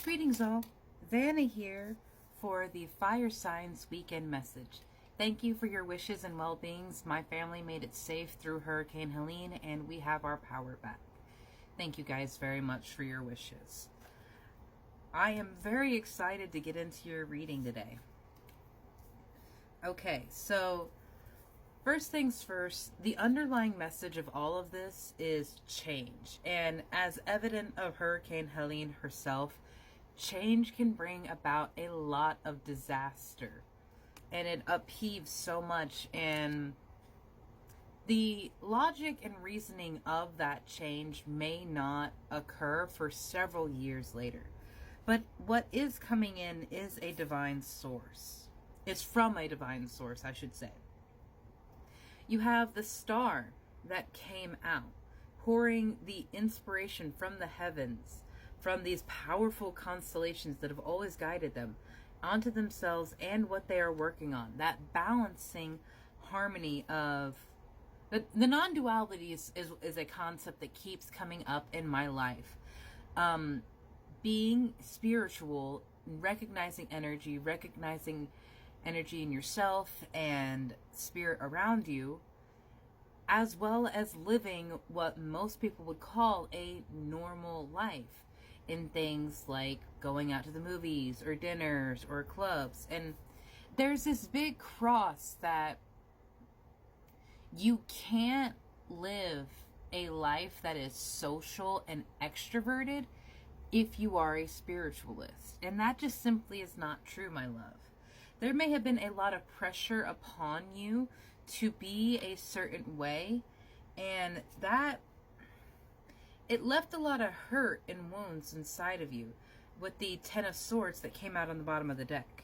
Greetings all, Vanna here for the Fire Signs Weekend Message. Thank you for your wishes and well-beings. My family made it safe through Hurricane Helene and we have our power back. Thank you guys very much for your wishes. I am very excited to get into your reading today. Okay, so first things first, the underlying message of all of this is change. And as evident of Hurricane Helene herself, change can bring about a lot of disaster. And it upheaves so much. And the logic and reasoning of that change may not occur for several years later. But what is coming in is a divine source. It's from a divine source, I should say. You have the star that came out, pouring the inspiration from the heavens, from these powerful constellations that have always guided them, onto themselves and what they are working on. That balancing harmony of the non-duality is a concept that keeps coming up in my life. Being spiritual, recognizing energy in yourself and spirit around you, as well as living what most people would call a normal life in things like going out to the movies or dinners or clubs. And there's this big cross that you can't live a life that is social and extroverted if you are a spiritualist. And that just simply is not true, my love. There may have been a lot of pressure upon you to be a certain way, and that it left a lot of hurt and wounds inside of you with the Ten of Swords that came out on the bottom of the deck.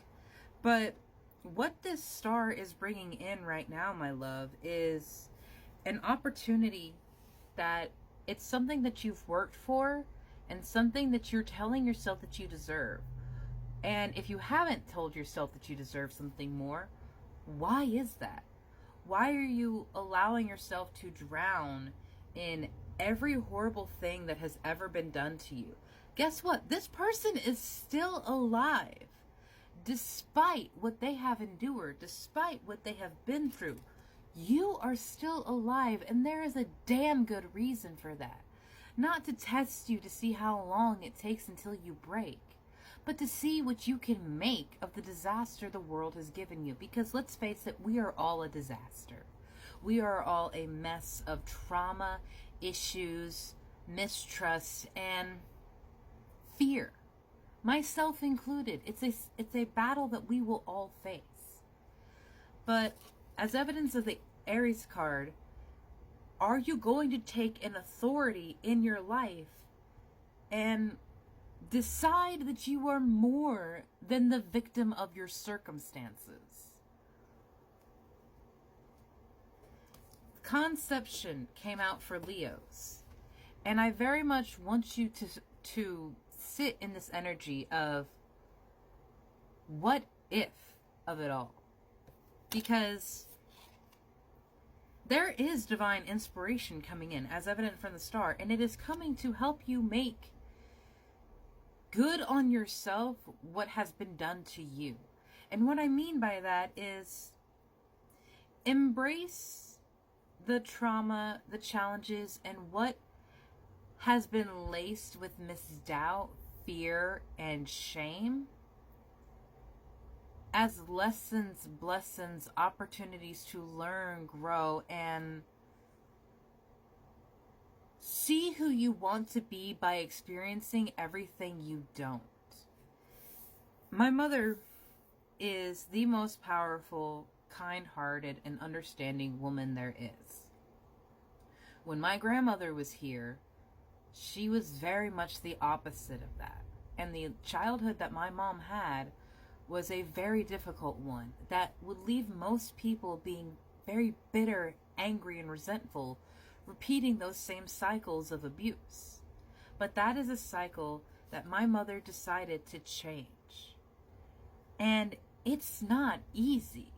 But what this star is bringing in right now, my love, is an opportunity that it's something that you've worked for and something that you're telling yourself that you deserve. And if you haven't told yourself that you deserve something more, why is that? Why are you allowing yourself to drown in every horrible thing that has ever been done to you? Guess what? This person is still alive. Despite what they have endured, despite what they have been through, you are still alive, and there is a damn good reason for that. Not to test you to see how long it takes until you break, but to see what you can make of the disaster the world has given you. Because let's face it, we are all a disaster. We are all a mess of trauma, issues, mistrust, and fear. Myself included. It's a battle that we will all face. But as evidence of the Aries card, are you going to take an authority in your life and decide that you are more than the victim of your circumstances? Conception came out for Leos. And I very much want you to sit in this energy of what if of it all. Because there is divine inspiration coming in, as evident from the star, and it is coming to help you make good on yourself what has been done to you. And what I mean by that is embrace the trauma, the challenges, and what has been laced with misdoubt, fear, and shame as lessons, blessings, opportunities to learn, grow, and see who you want to be by experiencing everything you don't. My mother is the most powerful, kind-hearted, and understanding woman there is. When my grandmother was here, she was very much the opposite of that. And the childhood that my mom had was a very difficult one that would leave most people being very bitter, angry, and resentful, repeating those same cycles of abuse. But that is a cycle that my mother decided to change. And it's not easy,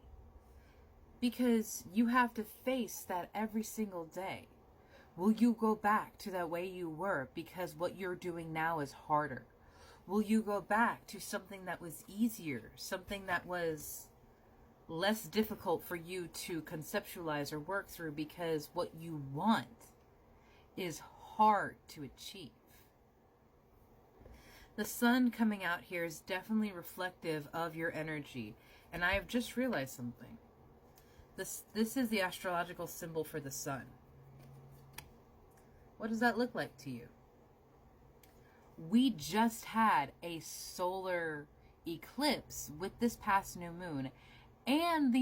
because you have to face that every single day. Will you go back to the way you were because what you're doing now is harder? Will you go back to something that was easier, something that was less difficult for you to conceptualize or work through because what you want is hard to achieve? The sun coming out here is definitely reflective of your energy. And I have just realized something. This is the astrological symbol for the sun. What does that look like to you? We just had a solar eclipse with this past new moon, and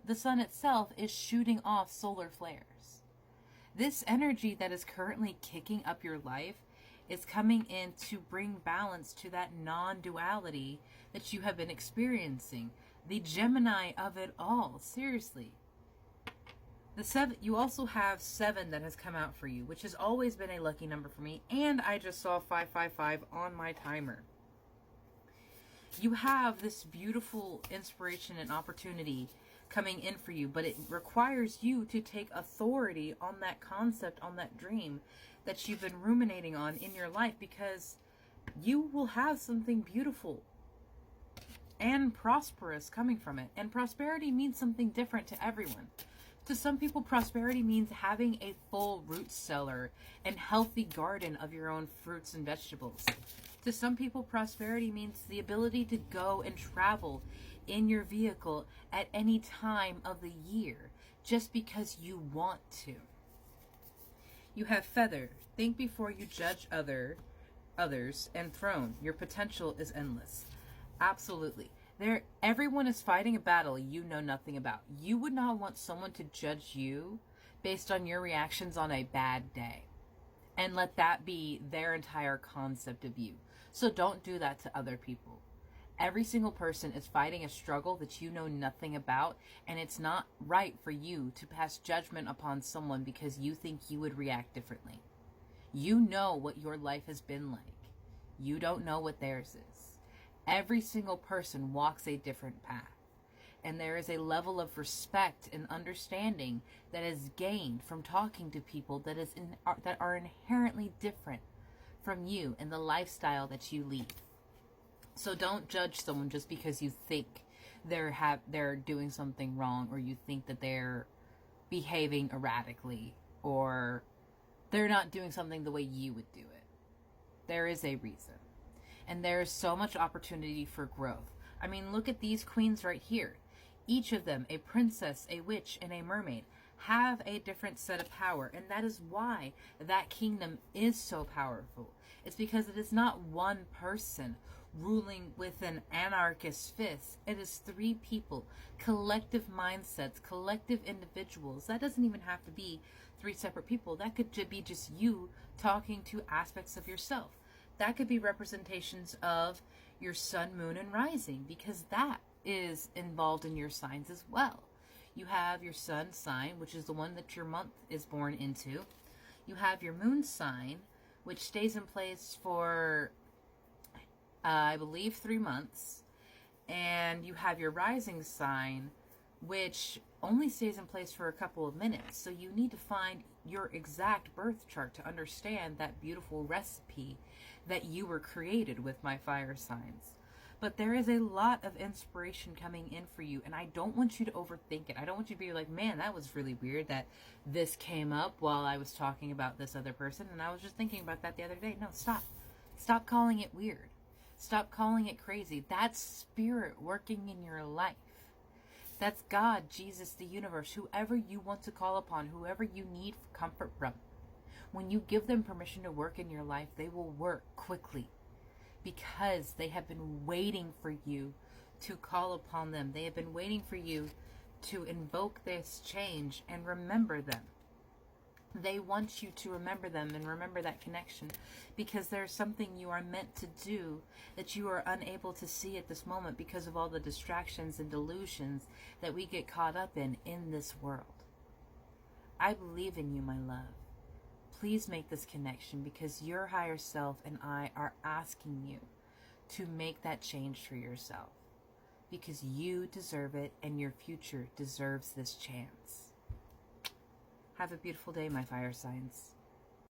the sun itself is shooting off solar flares. This energy that is currently kicking up your life is coming in to bring balance to that non-duality that you have been experiencing. The Gemini of it all, seriously. You also have 7 that has come out for you, which has always been a lucky number for me, and I just saw 555 on my timer. You have this beautiful inspiration and opportunity coming in for you, but it requires you to take authority on that concept, on that dream that you've been ruminating on in your life, because you will have something beautiful and prosperous coming from it. And prosperity means something different to everyone. To some people, prosperity means having a full root cellar and healthy garden of your own fruits and vegetables. To some people, prosperity means the ability to go and travel in your vehicle at any time of the year, just because you want to. You have feather. Think before you judge others, and throne. Your potential is endless. Absolutely. Everyone is fighting a battle you know nothing about. You would not want someone to judge you based on your reactions on a bad day, and let that be their entire concept of you. So don't do that to other people. Every single person is fighting a struggle that you know nothing about, and it's not right for you to pass judgment upon someone because you think you would react differently. You know what your life has been like. You don't know what theirs is. Every single person walks a different path, and there is a level of respect and understanding that is gained from talking to people that are inherently different from you and the lifestyle that you lead. So don't judge someone just because you think they're doing something wrong, or you think that they're behaving erratically, or they're not doing something the way you would do it. There is a reason. And there is so much opportunity for growth. I mean, look at these queens right here. Each of them, a princess, a witch, and a mermaid, have a different set of power. And that is why that kingdom is so powerful. It's because it is not one person ruling with an anarchist fist. It is 3 people, collective mindsets, collective individuals. That doesn't even have to be 3 separate people. That could be just you talking to aspects of yourself. That could be representations of your sun, moon, and rising, because that is involved in your signs as well. You have your sun sign, which is the one that your month is born into. You have your moon sign, which stays in place for, I believe, 3 months. And you have your rising sign, which only stays in place for a couple of minutes. So you need to find your exact birth chart to understand that beautiful recipe that you were created with my fire signs. But there is a lot of inspiration coming in for you, and I don't want you to overthink it. I don't want you to be like, man, that was really weird that this came up while I was talking about this other person, and I was just thinking about that the other day. No, stop. Stop calling it weird. Stop calling it crazy. That's spirit working in your life. That's God, Jesus, the universe, whoever you want to call upon, whoever you need comfort from. When you give them permission to work in your life, they will work quickly, because they have been waiting for you to call upon them. They have been waiting for you to invoke this change and remember them. They want you to remember them and remember that connection, because there's something you are meant to do that you are unable to see at this moment because of all the distractions and delusions that we get caught up in this world. I believe in you, my love. Please make this connection, because your higher self and I are asking you to make that change for yourself, because you deserve it and your future deserves this chance. Have a beautiful day, my fire signs.